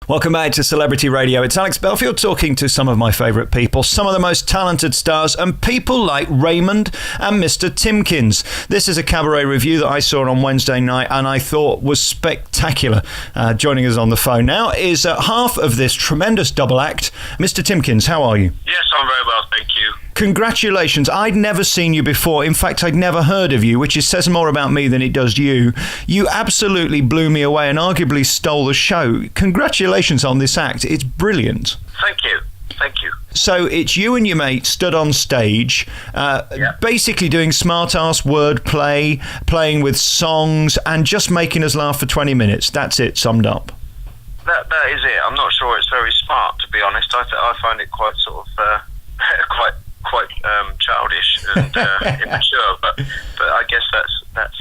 Welcome back to Celebrity Radio. It's Alex Belfield talking to some of my favourite people, some of the most talented stars, and people like Raymond and Mr Timpkins. This is a cabaret review that I saw on Wednesday night and I thought was spectacular. Joining us on the phone now is half of this tremendous double act. Mr Timpkins, how are you? Yes, I'm very well, thank you. Congratulations. I'd never seen you before. In fact, I'd never heard of you, which says more about me than it does you. You absolutely blew me away and arguably stole the show. Congratulations on this act. It's brilliant. Thank you. Thank you. So it's you and your mate stood on stage, basically doing smart-ass wordplay, playing with songs, and just making us laugh for 20 minutes. That's it, summed up. That is it. I'm not sure it's very smart, to be honest. I find it quite sort of quite childish and immature, but I guess that's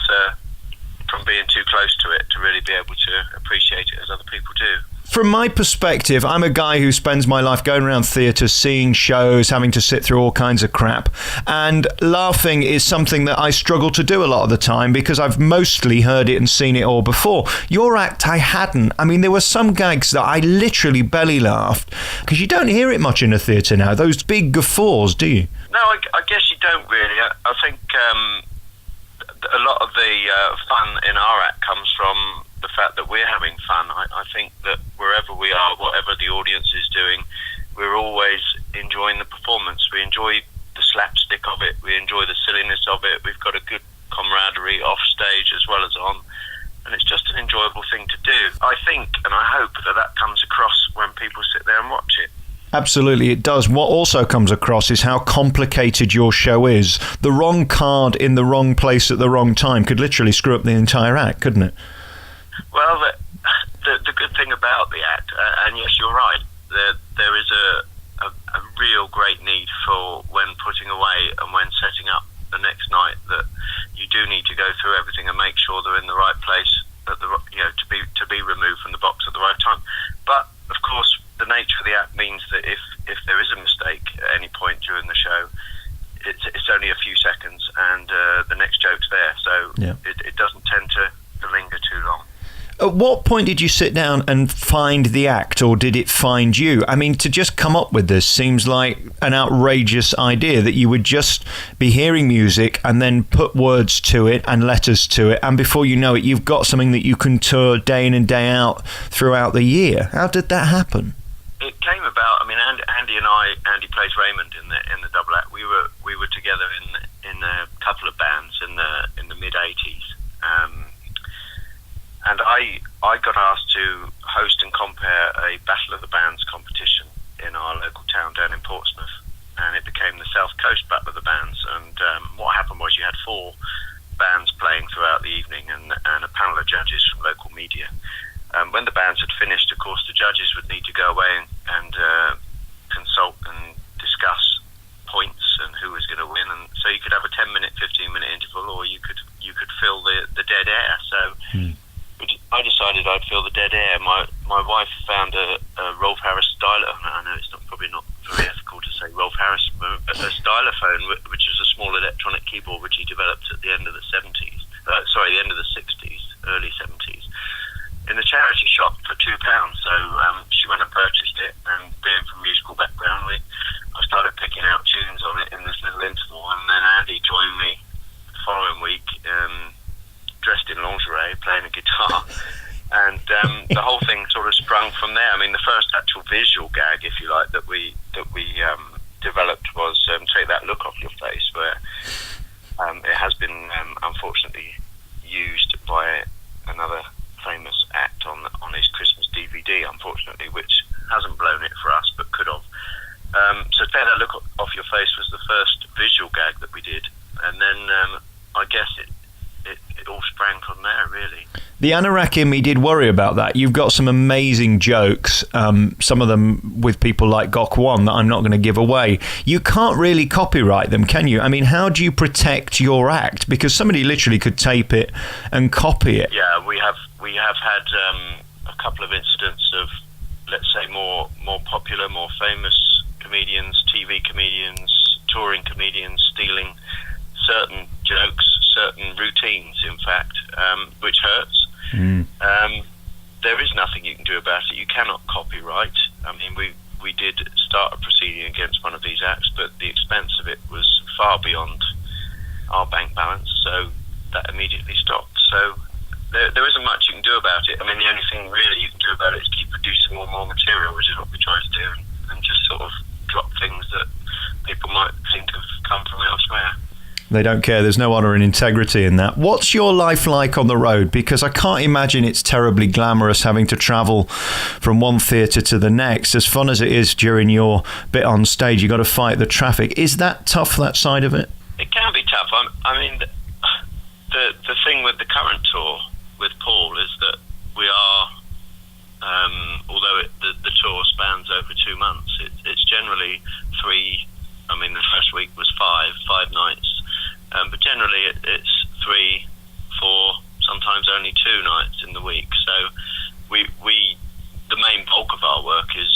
from being too close to it to really be able to appreciate it as other people do. From my perspective, I'm a guy who spends my life going around theatres, seeing shows, having to sit through all kinds of crap, and laughing is something that I struggle to do a lot of the time because I've mostly heard it and seen it all before. Your act, I hadn't. I mean, there were some gags that I literally belly laughed because you don't hear it much in a theatre now, those big guffaws, do you? No, I guess you don't really. I think a lot of the fun in our act comes from the fact that we're having fun. I think that wherever we are, whatever the audience is doing, we're always enjoying the performance. We enjoy the slapstick of it. We enjoy the silliness of it. We've got a good camaraderie off stage as well as on, and it's just an enjoyable thing to do. I think, and I hope that comes across when people sit there and watch it. Absolutely, it does. What also comes across is how complicated your show is. The wrong card in the wrong place at the wrong time could literally screw up the entire act, couldn't it? Well, the good thing about the act, and yes, you're right, there is a real great need for when putting away and when setting up the next night that you do need to go through everything and make sure they're in the right place at to be removed from the box at the right time. But of course, the nature of the act means that if there is a mistake at any point during the show, it's only a few seconds and the next joke's there, so yeah. It doesn't tend to linger too long. At what point did you sit down and find the act, or did it find you? I mean, to just come up with this seems like an outrageous idea, that you would just be hearing music and then put words to it and letters to it, and before you know it, you've got something that you can tour day in and day out throughout the year. How did that happen? It came about. I mean, Andy plays Raymond in the double act. We were together in a couple of bands in the mid '80s. And I got asked to host and compare a Battle of the Bands competition in our local town down in Portsmouth, and it became the South Coast Battle of the Bands. And what happened was you had 4 bands playing throughout the evening and a panel of judges from local media. When the bands had finished, of course, the judges would need to go away and consult and discuss points and who was going to win. And so you could have a 10-minute, 15-minute interval, or you could fill the dead air. So. I decided I'd fill the dead air. My wife found a Rolf Harris stylophone. I know it's probably not very ethical to say Rolf Harris, but a stylophone, which is a small electronic keyboard which he developed at the end of the 70s. The end of the 60s, early 70s, in the charity shop for £2. So she went and purchased it, and being from a musical background, I started picking out tunes on it in this little interval, and then Andy joined me the following week. Dressed in lingerie, playing a guitar, and the whole thing sort of sprung from there. I mean, the first actual visual gag, if you like, that we developed was "Take That Look Off Your Face," where it has been unfortunately used by another famous act on his Christmas DVD, unfortunately, which hasn't blown it for us, but could have. So "Take That Look Off Your Face" was the first visual gag that we did, and then I guess it all sprang from there, really. The anorak in me did worry about that. You've got some amazing jokes, some of them with people like Gok One that I'm not going to give away. You can't really copyright them, can you? I mean, how do you protect your act? Because somebody literally could tape it and copy it. Yeah, we have had a couple of incidents of, let's say, more popular, more famous comedians, TV comedians, touring comedians stealing certain jokes, certain routines, in fact, which hurts. there is nothing you can do about it. You cannot copyright. I mean, we did start a proceeding against one of these acts, but the expense of it was far beyond our bank balance, so that immediately stopped. So there isn't much you can do about it. I mean, the only thing really you can do about it is keep producing more and more material, which is what we try to do, and just sort of drop things that people might think have come from elsewhere. They don't care. There's no honour and integrity in that. What's your life like on the road? Because I can't imagine it's terribly glamorous having to travel from one theatre to the next. As fun as it is during your bit on stage, you've got to fight the traffic. Is that tough, that side of it? It can be tough. I mean, the thing with the current tour with Paul is that we are, although the tour spans over 2 months, it's generally 3. I mean, the first week was 5 nights. But generally it's 3, 4, sometimes only 2 nights in the week. So we the main bulk of our work is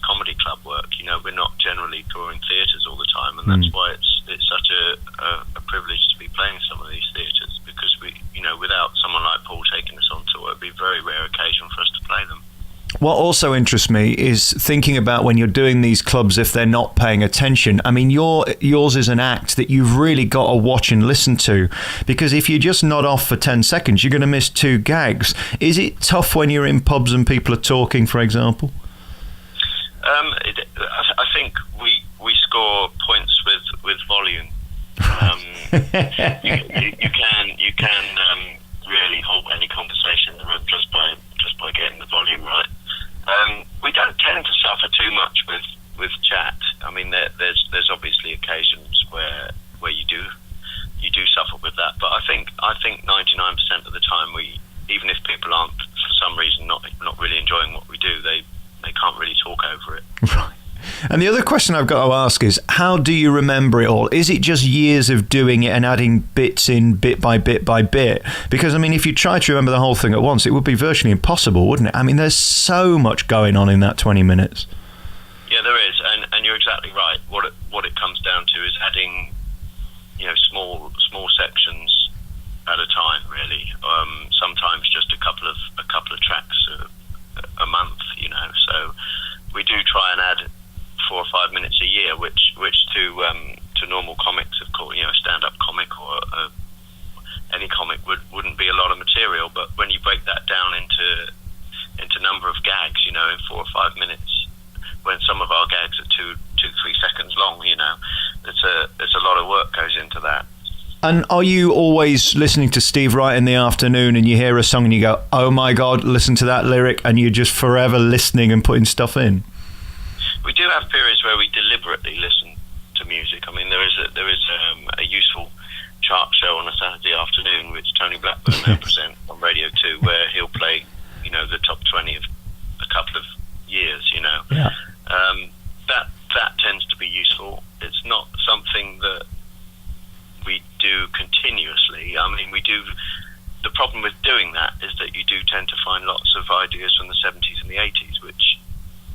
comedy club work. You know, we're not generally touring theatres all the time, and that's why it's such a privilege to be playing some of these theatres, because without someone like Paul taking us on tour, it'd be a very rare occasion for us to play them. What also interests me is thinking about when you're doing these clubs, if they're not paying attention. I mean, yours is an act that you've really got to watch and listen to, because if you just nod off for 10 seconds, you're going to miss 2 gags. Is it tough when you're in pubs and people are talking, for example? I think we score points with volume. You can really hold any conversation in the room just by getting the volume right. We don't tend to suffer too much with chat. I mean, there's obviously occasions where you do suffer with that, but I think 99% of the time, even if people aren't for some reason not really enjoying what we do, they can't really talk over it. Right. And the other question I've got to ask is, how do you remember it all? Is it just years of doing it and adding bits in bit by bit by bit? Because, I mean, if you try to remember the whole thing at once, it would be virtually impossible, wouldn't it? I mean, there's so much going on in that 20 minutes. Yeah, there is, and you're exactly right. What it comes down to is adding, small sections at a time, really. Sometimes just a couple of tracks a month, So we do try and add 4 or 5 minutes a year, which to normal comics, of course, a stand-up comic or any comic wouldn't be a lot of material. But when you break that down into number of gags, in 4 or 5 minutes, when some of our gags are 2-3 seconds long, there's a lot of work goes into that. And are you always listening to Steve Wright in the afternoon and you hear a song and you go, oh my God, listen to that lyric, and you're just forever listening and putting stuff in? We do have periods where we deliberately listen to music. I mean, there is a useful chart show on a Saturday afternoon, which Tony Blackburn now presents on Radio 2, where he'll play, the top 20 of a couple of years, Yeah. That tends to be useful. It's not something that we do continuously. I mean, we do. The problem with doing that is that you do tend to find lots of ideas from the 70s and the 80s, which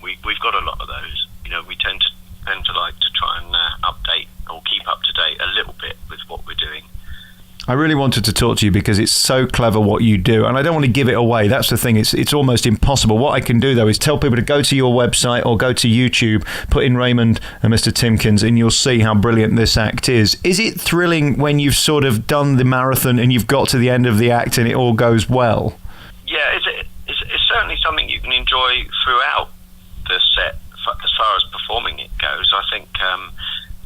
we've got a lot of those. We tend to like to try and update or keep up to date a little bit with what we're doing. I really wanted to talk to you because it's so clever what you do, and I don't want to give it away. That's the thing. It's almost impossible. What I can do, though, is tell people to go to your website or go to YouTube, put in Raymond and Mr Timpkins, and you'll see how brilliant this act is. Is it thrilling when you've sort of done the marathon and you've got to the end of the act and it all goes well? Yeah, it's certainly something you can enjoy throughout the set. As far as performing it goes, I think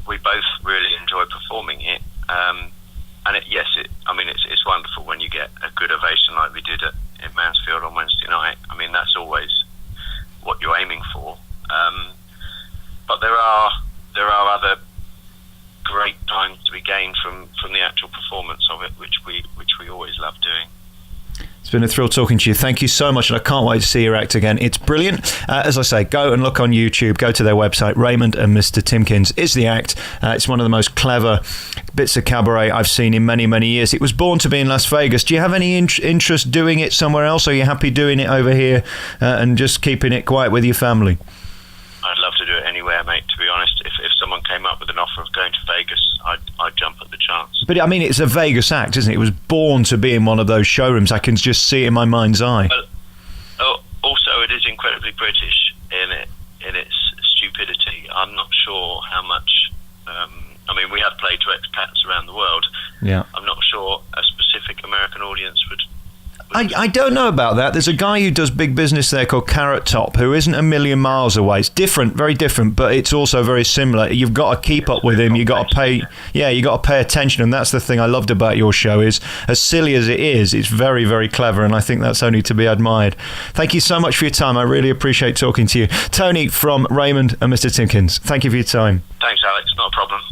we both really enjoy performing it. And it's wonderful when you get a good ovation like we did in Mansfield on Wednesday night. I mean, that's always what you're aiming for. But there are other great times to be gained from the actual performance of it, which we always love doing. It's been a thrill talking to you. Thank you so much, and I can't wait to see your act again. It's brilliant. As I say, go and look on YouTube. Go to their website. Raymond and Mr Timpkins is the act. It's one of the most clever bits of cabaret I've seen in many, many years. It was born to be in Las Vegas. Do you have any interest doing it somewhere else? Or are you happy doing it over here and just keeping it quiet with your family? I'd love to do it anywhere, mate, to be honest. If someone came up with an offer of going to Vegas, I'd jump at the chance. But I mean, it's a Vegas act, isn't it? It was born to be in one of those showrooms. I can just see it in my mind's eye. incredibly British in its stupidity. I'm not sure how much. I mean, we have played to expats around the world. Yeah. I'm not sure a specific American audience would. I don't know about that. There's a guy who does big business there called Carrot Top, who isn't a million miles away. It's different, very different, but it's also very similar. You've got to keep up with him. You got to pay. Yeah, you got to pay attention, and that's the thing I loved about your show. Is as silly as it is, it's very, very clever, and I think that's only to be admired. Thank you so much for your time. I really appreciate talking to you, Tony from Raymond and Mr Timpkins. Thank you for your time. Thanks, Alex. Not a problem.